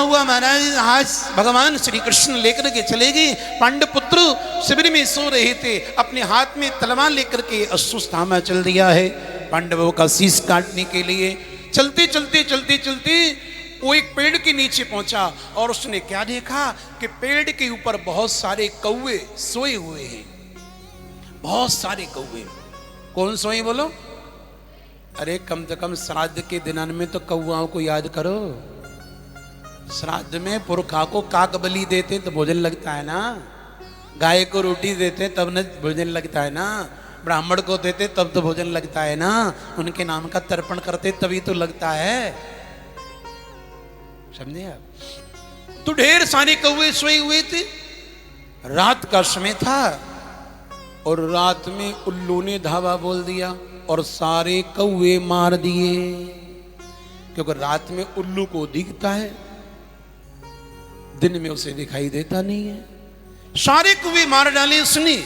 हुआ महाराज, आज भगवान श्री कृष्ण लेकर के चले गए। पांडुपुत्र शिविर में सो रहे थे, अपने हाथ में तलवार लेकर के अश्वत्थामा चल दिया है पांडवों का शीश काटने के लिए। चलते चलते चलते चलते वो एक पेड़ के नीचे पहुंचा और उसने क्या देखा कि पेड़ के ऊपर बहुत सारे कौवे सोए हुए हैं। बहुत सारे कौवे। कौन सोए बोलो? अरे कम से कम श्राद्ध के दिनन में तो कौवाओं को याद करो। श्राद्ध में पुरखा को काक बलि देते तो भोजन लगता है ना, गाय को रोटी देते तब न भोजन लगता है ना, ब्राह्मण को देते तब तो भोजन लगता है ना, उनके नाम का तर्पण करते तभी तो लगता है। समझे आप? तो ढेर सारे कौवे सोए हुए थे। रात का समय था और रात में उल्लू ने धावा बोल दिया और सारे कौवे मार दिए, क्योंकि रात में उल्लू को दिखता है, दिन में उसे दिखाई देता नहीं है। सारे कौवे मार डाले उसने।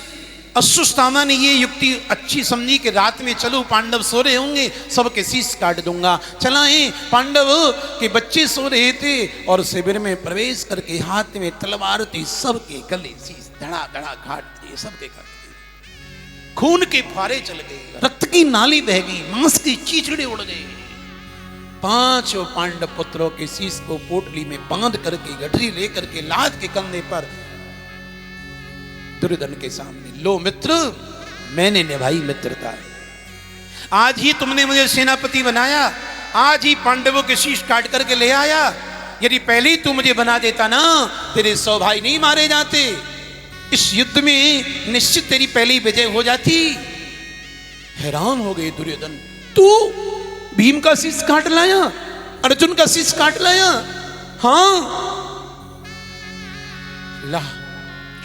अश्वत्थामा ने ये युक्ति अच्छी समझी कि रात में चलो पांडव सो रहे होंगे, सबके शीश काट दूंगा। चलाए पांडव के बच्चे सो रहे थे और शिविर में प्रवेश करके हाथ में तलवार थी, सबके गले शीश धड़ा धड़ा काट दिए, सबके काट दिए। खून के फुहारे चल गए, रक्त की नाली बह गई, मांस की चीचड़े उड़ गए। पांचों पांडव पुत्रों के शीश को पोटली में बांध करके गठरी लेकर के लाद के कंधे पर दुर्योधन के सामने, लो मित्र, मैंने निभाई मित्रता। आज ही तुमने मुझे सेनापति बनाया, आज ही पांडवों के शीश काट करके ले आया। यदि पहले ही तू मुझे बना देता ना, तेरे 100 भाई नहीं मारे जाते। इस युद्ध में निश्चित तेरी पहली विजय हो जाती। हैरान हो गए दुर्योधन, तू भीम का शीश काट लाया, अर्जुन का शीश काट लाया? हाँ, ला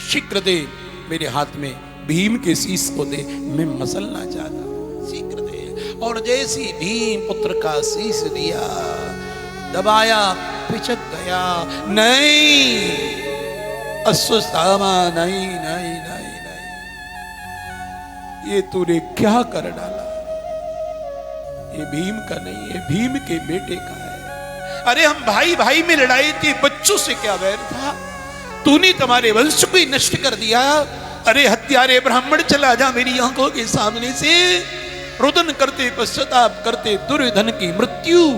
शीघ्र दे, मेरे हाथ में भीम के शीश को दे, मैं मसलना चाहता, शीघ्र दे। और जैसी भीम पुत्र का शीश दिया, दबाया, पिचक गया। नहीं अश्वत्थामा, नहीं नहीं नहीं नहीं, ये तूने क्या कर डाला? ये भीम का नहीं है, भीम के बेटे का है। अरे हम भाई भाई में लड़ाई थी, बच्चों से क्या वैर था? तूने तुम्हारे वंश को ही नष्ट कर दिया। अरे हत्यारे ब्राह्मण, चला जा मेरी आंखों के सामने से। रुदन करते पश्चाताप करते दुर्योधन की मृत्यु हो गई।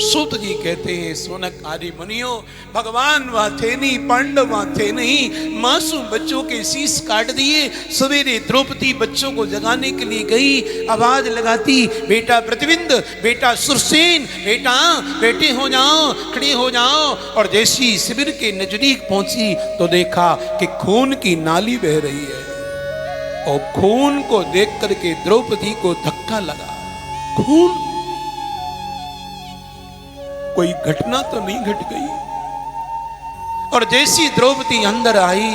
सूत जी कहते हैं, सोनक आदि मुनियों, भगवान वहां थे नहीं, पांडव वहां थे नहीं, मासूम बच्चों के शीश काट दिए। सवेरे द्रौपदी बच्चों को जगाने के लिए गई, आवाज लगाती, बेटा प्रतिबिंद, बेटा सुरसेन, बेटा बेटे हो जाओ, खड़े हो जाओ। और जैसी शिविर के नजदीक पहुंची तो देखा कि खून की नाली बह रही है और खून को देख करके द्रौपदी को धक्का लगा। खून, कोई घटना तो नहीं घट गई? और जैसी द्रौपदी अंदर आई,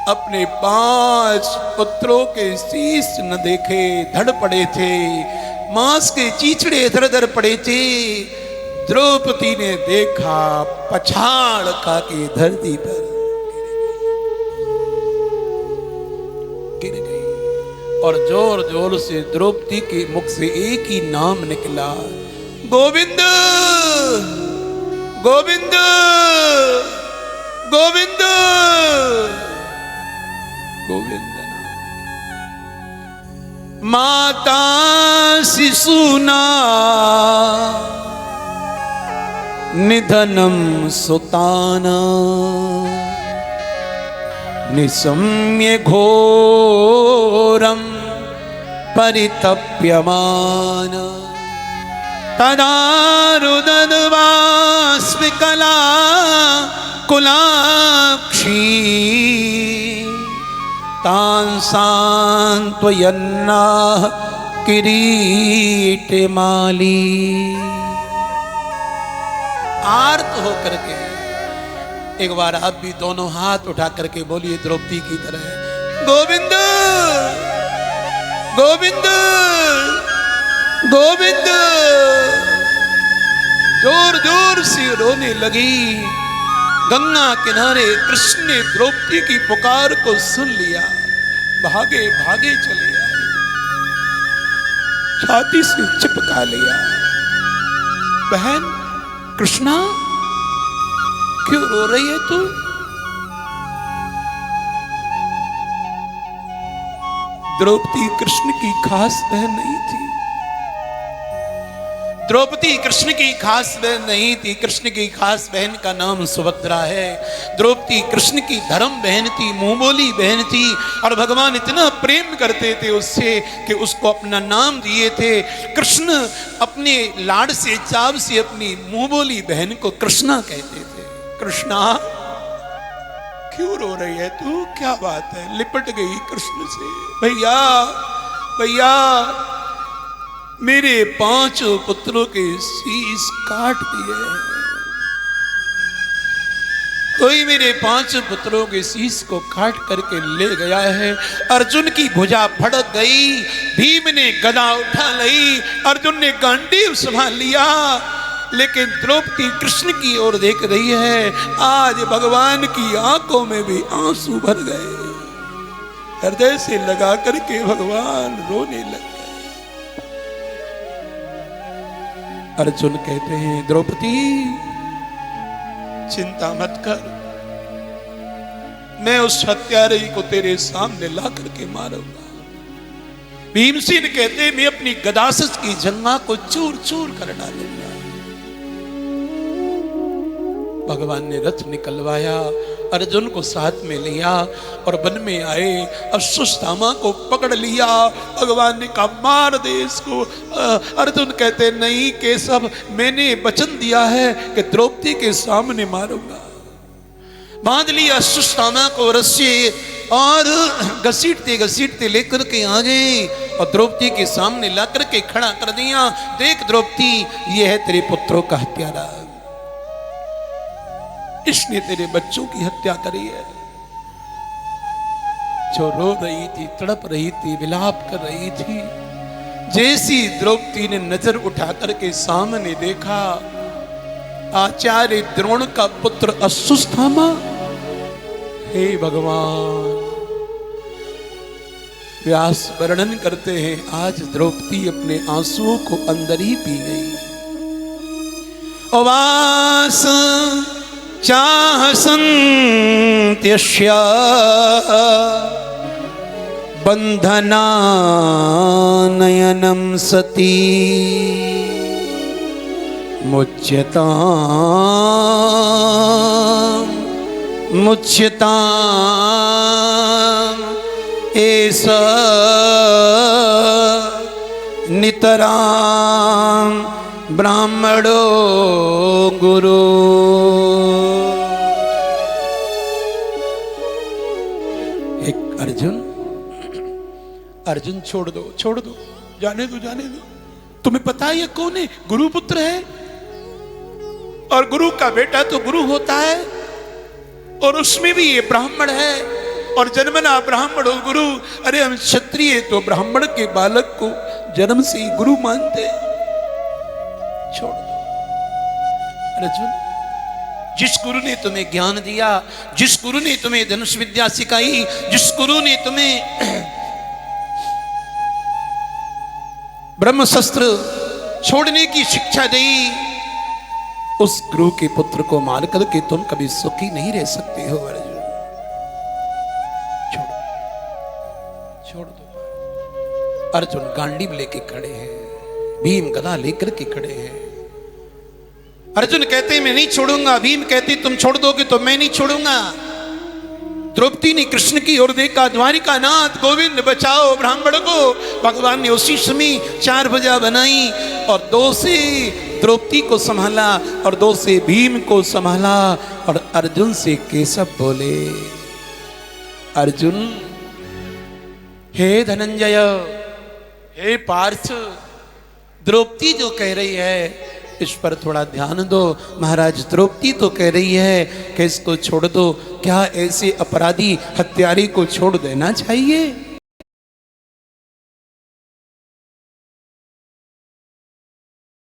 अपने 5 पुत्रों के शीश न देखे, धड़ पड़े थे, मांस के चीचड़े इधर उधर पड़े थे। द्रौपदी ने देखा, पछाड़ खा के धरती पर गिर गई। और जोर जोर से द्रौपदी के मुख से एक ही नाम निकला, गोविंद गोविंद गोविंद गोविंद। माता शिशुना निधनम सुताना, निशम्य घोरम परितप्यमान, तदा रुदद्वास्मिकला कुलाक्षी, तान् सान्त्वयन्नाः किरीटमाली। आर्त होकर के एक बार आप भी दोनों हाथ उठा करके बोलिए द्रौपदी की तरह, गोविंद गोविंद गोविंद। जोर जोर से रोने लगी। गंगा किनारे कृष्ण ने द्रौपदी की पुकार को सुन लिया, भागे भागे चले आए, छाती से चिपका लिया। बहन कृष्णा क्यों रो रही है तू? द्रौपदी कृष्ण की खास बहन नहीं थी। द्रौपदी कृष्ण की खास बहन नहीं थी। कृष्ण की खास बहन का नाम सुभद्रा है। द्रौपदी कृष्ण की धर्म बहन थी, मुंह बोली बहन थी। और भगवान इतना प्रेम करते थे उससे कि उसको अपना नाम दिए थे। कृष्ण अपने लाड से चाव से अपनी मुंह बोली बहन को कृष्णा कहते थे। कृष्णा क्यों रो रही है तू? क्या बात है? लिपट गई कृष्ण से। भैया भैया, मेरे 5 पुत्रों के शीश काट दिए। कोई मेरे 5 पुत्रों के शीश को काट करके ले गया है। अर्जुन की भुजा फड़क गई, भीम ने गदा उठा ली, अर्जुन ने गांडीव संभाल लिया। लेकिन द्रौपदी कृष्ण की ओर देख रही है। आज भगवान की आंखों में भी आंसू भर गए। हृदय से लगा करके भगवान रोने लगे। अर्जुन कहते हैं, द्रौपदी चिंता मत कर, मैं उस हत्यारे को तेरे सामने ला करके मारूंगा। भीमसेन कहते, मैं अपनी गदासस की जंगा को चूर चूर कर डालूंगा। भगवान ने रथ निकलवाया, अर्जुन को साथ में लिया और वन में आए। अश्वत्थामा को पकड़ लिया। भगवान ने कहा, मार दे इसको। अर्जुन कहते, नहीं केशव, मैंने वचन दिया है कि द्रौपदी के सामने मारूंगा। बांध लिया अश्वत्थामा को रस्सी और घसीटते घसीटते लेकर के आ गए और द्रौपदी के सामने ला करके खड़ा कर दिया। देख द्रौपदी, ये है तेरे पुत्रों का हत्यारा, इसने तेरे बच्चों की हत्या करी है। जो रो रही थी, तड़प रही थी, विलाप कर रही थी, जैसी द्रौपदी ने नजर उठा करके सामने देखा, आचार्य द्रोण का पुत्र अश्वत्थामा। हे भगवान, व्यास वर्णन करते हैं, आज द्रौपदी अपने आंसुओं को अंदर ही पी गई। वास चाहसन्त्यस्य बंधनानयनं सती मुच्यतां एष नितरां ब्राह्मणो गुरु। अर्जुन छोड़ दो, छोड़ दो, जाने दो, जाने दो। तुम्हें पता है ये कौन है? गुरु पुत्र है। और गुरु का बेटा तो गुरु होता है, और उसमें भी ये ब्राह्मण है। और जन्मना ब्राह्मण और गुरु। अरे हम क्षत्रिय तो ब्राह्मण के बालक को जन्म से ही गुरु मानते हैं। छोड़ दो अर्जुन, जिस गुरु ने तुम्हें ज्ञान दिया, जिस गुरु ने तुम्हें धनुष विद्या सिखाई, जिस गुरु ने तुम्हें ब्रह्मशस्त्र छोड़ने की शिक्षा दी, उस गुरु के पुत्र को मार करके तुम कभी सुखी नहीं रह सकते हो अर्जुन। छोड़ दो। अर्जुन गांडीव लेके खड़े हैं, भीम गदा लेकर के खड़े हैं। अर्जुन कहते मैं नहीं छोड़ूंगा, भीम कहते तुम छोड़ दोगे तो मैं नहीं छोड़ूंगा। द्रौपदी ने कृष्ण की ओर देखा, द्वारिका नाथ गोविंद बचाओ ब्राह्मण को। भगवान ने उसी समय 4 भुजा बनाई और 2 से द्रौपदी को संभाला और 2 से भीम को संभाला। और अर्जुन से केशव बोले, अर्जुन हे धनंजय, हे पार्थ, द्रौपदी जो कह रही है इस पर थोड़ा ध्यान दो। महाराज द्रौपदी तो कह रही है कि इसको छोड़ दो। क्या ऐसे अपराधी हत्यारे को छोड़ देना चाहिए?